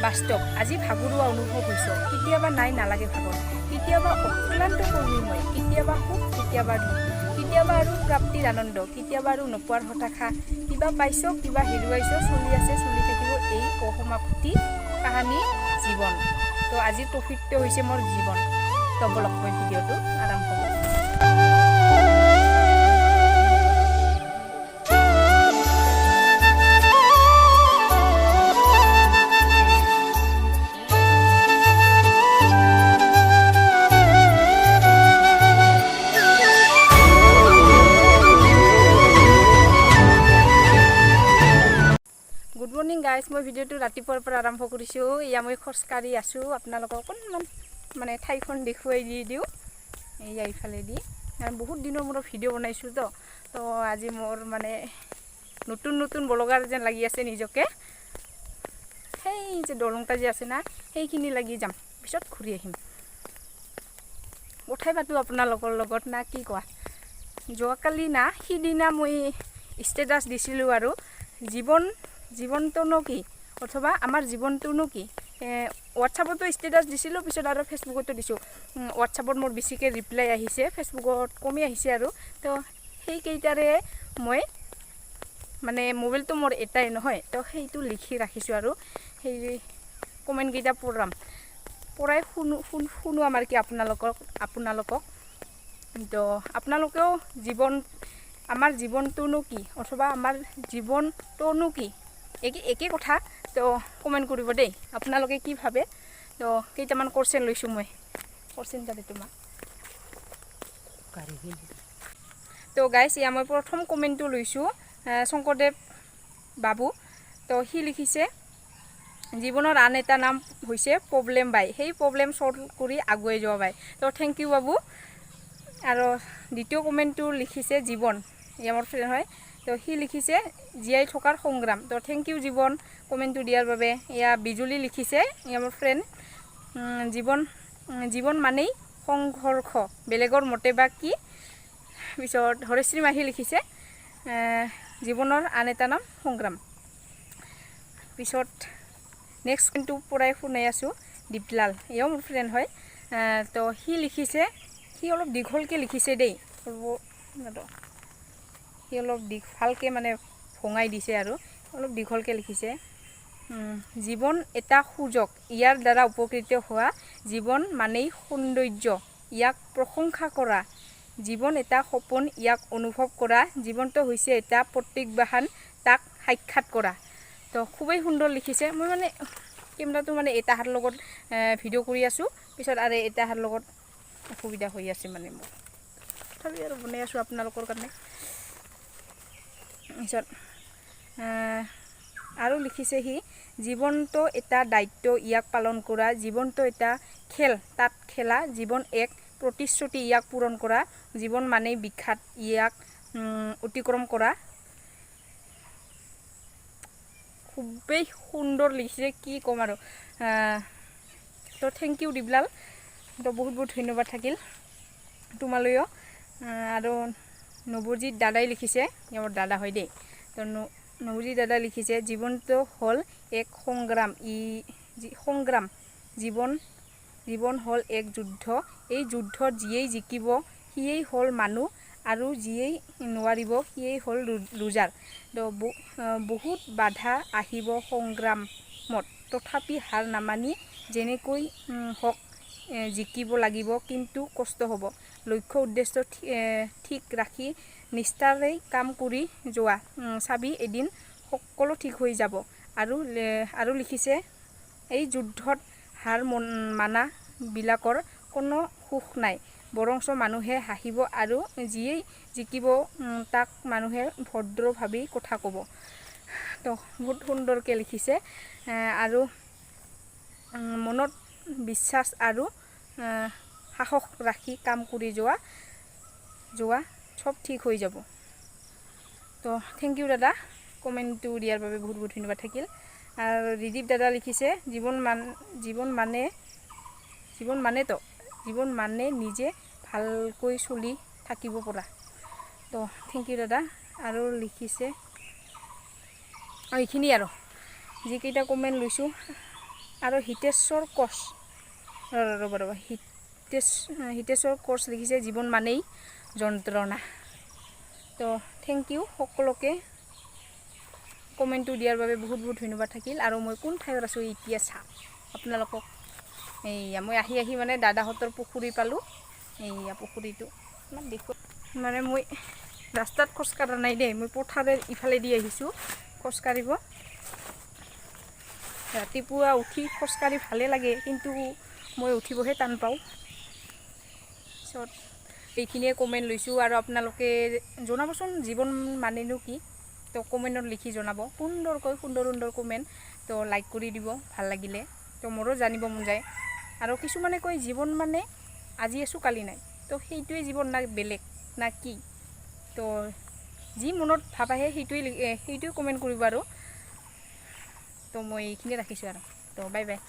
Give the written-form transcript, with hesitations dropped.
বাস্তৱ আজি ভাগৰুৱা অনুভৱ হৈছে কেতিয়াবা নাই নালাগে ভাগৰ কেতিয়াবা অক্লান্ত কৰ্মী মই কেতিয়াবা সুখ কেতিয়াবা দুখ কেতিয়াবা আৰু প্ৰাপ্তিৰ আনন্দ কেতিয়াবা আৰু নোপোৱাৰ হতাশা কিবা পাইছ কিবা হেৰুৱাইছ চলি আছে চলি থাকিব এই অসমাপ্তি কাহিনী জীৱন তো আজিৰ টপিকটো হৈছে মোৰ জীৱন তো বলক মই ভিডিঅ'টো আৰম্ভ কৰোঁ গুড মৰ্নিং গাইজ মই ভিডিঅ'টো ৰাতিপুৱাৰ পৰা আৰম্ভ কৰিছোঁ এয়া মই খোজকাঢ়ি আছোঁ আপোনালোকক অকণমান মানে ঠাইখন দেখুৱাই দি দিওঁ এয়া ইফালেদি বহুত দিনৰ মূৰত ভিডিঅ' বনাইছোঁ তো আজি মোৰ মানে নতুন ব্লগাৰ যেন লাগি আছে নিজকে সেই যে দলংটা যে আছে না সেইখিনি লাগি যাম পিছত ঘূৰি আহিম কথাই পাতোঁ আপোনালোকৰ লগত না কি কোৱা যোৱাকালি না সিদিনা মই ষ্টেটাছ দিছিলোঁ আৰু জীৱনটোনো কি অথবা আমাৰ জীৱনটোনো কি হোৱাটছআপতো ষ্টেটাছ দিছিলোঁ পিছত আৰু ফেচবুকতো দিছোঁ হোৱাটছআপত মোৰ বেছিকৈ ৰিপ্লাই আহিছে ফেচবুকত কমি আহিছে আৰু তো সেইকেইটাৰে মই মানে মোবাইলটো মোৰ এটাই নহয় তো সেইটো লিখি ৰাখিছোঁ আৰু সেই কমেণ্টকেইটা পঢ়াই শুনো আমাৰ কি আপোনালোকক তো আপোনালোকেও আমাৰ জীৱনটোনো কি অথবা আমাৰ জীৱনটোনো কি একে কথা তো কমেণ্ট কৰিব দেই আপোনালোকে কি ভাবে তো কেইটামান কোৱেশ্যন লৈছোঁ মই কোৱেশ্যন তাতে তোমাক তো গাইজ এয়া মই প্ৰথম কমেণ্টটো লৈছোঁ শংকৰদেৱ বাবু তো সি লিখিছে জীৱনৰ আন এটা নাম হৈছে প্ৰব্লেম বাই সেই প্ৰব্লেম ছল্ভ কৰি আগুৱাই যোৱা বাই তো থেংক ইউ বাবু আৰু দ্বিতীয় কমেণ্টটো লিখিছে জীৱন এয়া মোৰ ফ্ৰেণ্ড হয় তো সি লিখিছে জীয়াই থকাৰ সংগ্ৰাম তো থেংক ইউ জীৱন কমেণ্টটো দিয়াৰ বাবে এয়া বিজুলী লিখিছে এয়া মোৰ ফ্ৰেণ্ড জীৱন মানেই সংঘৰ্ষ বেলেগৰ মতে বা কি পিছত হৰেশ্ৰী মাহী লিখিছে জীৱনৰ আন এটা নাম সংগ্ৰাম পিছত নেক্সট কিন্তু পৰাই শুনাই আছোঁ দীপলাল এয়াও মোৰ ফ্ৰেণ্ড হয় তো সি লিখিছে সি অলপ দীঘলকৈ লিখিছে দেই সি অলপ ভালকৈ মানে ভঙাই দিছে আৰু অলপ দীঘলকৈ লিখিছে জীৱন এটা সুযোগ ইয়াৰ দ্বাৰা উপকৃত হোৱা জীৱন মানেই সৌন্দৰ্য ইয়াক প্ৰশংসা কৰা জীৱন এটা সপোন ইয়াক অনুভৱ কৰা জীৱনটো হৈছে এটা প্ৰত্যাহ্বান তাক সাক্ষাৎ কৰা তো খুবেই সুন্দৰ লিখিছে মই মানে কেমেৰাটো মানে এটা হাতৰ লগত ভিডিঅ' কৰি আছোঁ পিছত আৰু এটা হাতৰ লগত অসুবিধা হৈ আছে মানে মোৰ তথাপি আৰু বনাই আছোঁ আপোনালোকৰ কাৰণে পিছত আৰু লিখিছে সি জীৱনটো এটা দায়িত্ব ইয়াক পালন কৰা জীৱনটো এটা খেল তাত খেলা জীৱন এক প্ৰতিশ্ৰুতি ইয়াক পূৰণ কৰা জীৱন মানেই বিখ্যাত ইয়াক অতিক্ৰম কৰা খুবেই সুন্দৰ লিখিছে কি ক'ম আৰু তো থেংক ইউ দীপলাল তো বহুত ধন্যবাদ থাকিল তোমালৈও আৰু নৱজিৎ দাদাই লিখিছে মোৰ দাদা হয় দেই তো নৱজিৎ দাদাই লিখিছে জীৱনটো হ'ল এক সংগ্ৰাম জীৱন হ'ল এক যুদ্ধ এই যুদ্ধত যিয়েই জিকিব সিয়েই হ'ল মানুহ আৰু যিয়েই নোৱাৰিব সিয়েই হ'ল লুজাৰ তো বহুত বাধা আহিব সংগ্ৰামত তথাপি হাৰ নামানি যেনেকৈ হওক জিকিব লাগিব কিন্তু কষ্ট হ'ব লক্ষ্য উদ্দেশ্য ঠিক ৰাখি নিষ্ঠাৰে কাম কৰি যোৱা চাবি এদিন সকলো ঠিক হৈ যাব আৰু লিখিছে এই যুদ্ধত হাৰ মানাবিলাকৰ কোনো সুখ নাই বৰঞ্চ মানুহে হাঁহিব আৰু যিয়েই জিকিব তাক মানুহে ভদ্ৰ ভাবি কথা ক'ব তো বহুত সুন্দৰকৈ লিখিছে আৰু মনত বিশ্বাস আৰু সাহস ৰাখি কাম কৰি যোৱা সব ঠিক হৈ যাব তো থেংক ইউ দাদা কমেণ্টটো দিয়াৰ বাবে বহুত ধন্যবাদ থাকিল আৰু ৰিদীপ দাদা লিখিছে জীৱন মানে নিজে ভালকৈ চলি থাকিব পৰা তো থেংক ইউ দাদা আৰু লিখিছে এইখিনি আৰু যিকেইটা কমেণ্ট লৈছোঁ আৰু হিতেশ্বৰ কোচ ৰ'ব হিতেশ্বৰ কোচ লিখিছে জীৱন মানেই যন্ত্ৰণা। তো থেংক ইউ সকলোকে কমেণ্টটো দিয়াৰ বাবে বহুত বহুত ধন্যবাদ থাকিল। আৰু মই কোন ঠাইত আছোঁ এতিয়া চাম আপোনালোকক। এইয়া মই আহি মানে দাদাহঁতৰ পুখুৰী পালোঁ। এইয়া পুখুৰীটো ইমান দেখোঁ মানে মই ৰাস্তাত খোজকাঢ়া নাই দেই, মই পথাৰে ইফালেদি আহিছোঁ খোজকাঢ়িব। ৰাতিপুৱা উঠি খোজকাঢ়ি ভালে লাগে, কিন্তু মই উঠিবহে টান পাওঁ। পিছত এইখিনিয়ে কমেণ্ট লৈছোঁ। আৰু আপোনালোকে জনাবচোন জীৱন মানেনো কি, তো কমেণ্টত লিখি জনাব সুন্দৰকৈ, সুন্দৰ কমেণ্ট। তো লাইক কৰি দিব ভাল লাগিলে, তো মোৰো জানিব মন যায়। আৰু কিছুমানে কয় জীৱন মানে আজি আছোঁ কালি নাই, তো সেইটোৱে জীৱন না বেলেগ না কি? তো যি মনত ভাব আহে সেইটোৱে কমেণ্ট কৰিব। আৰু তো মই এইখিনিয়ে ৰাখিছোঁ আৰু তো বাই বাই।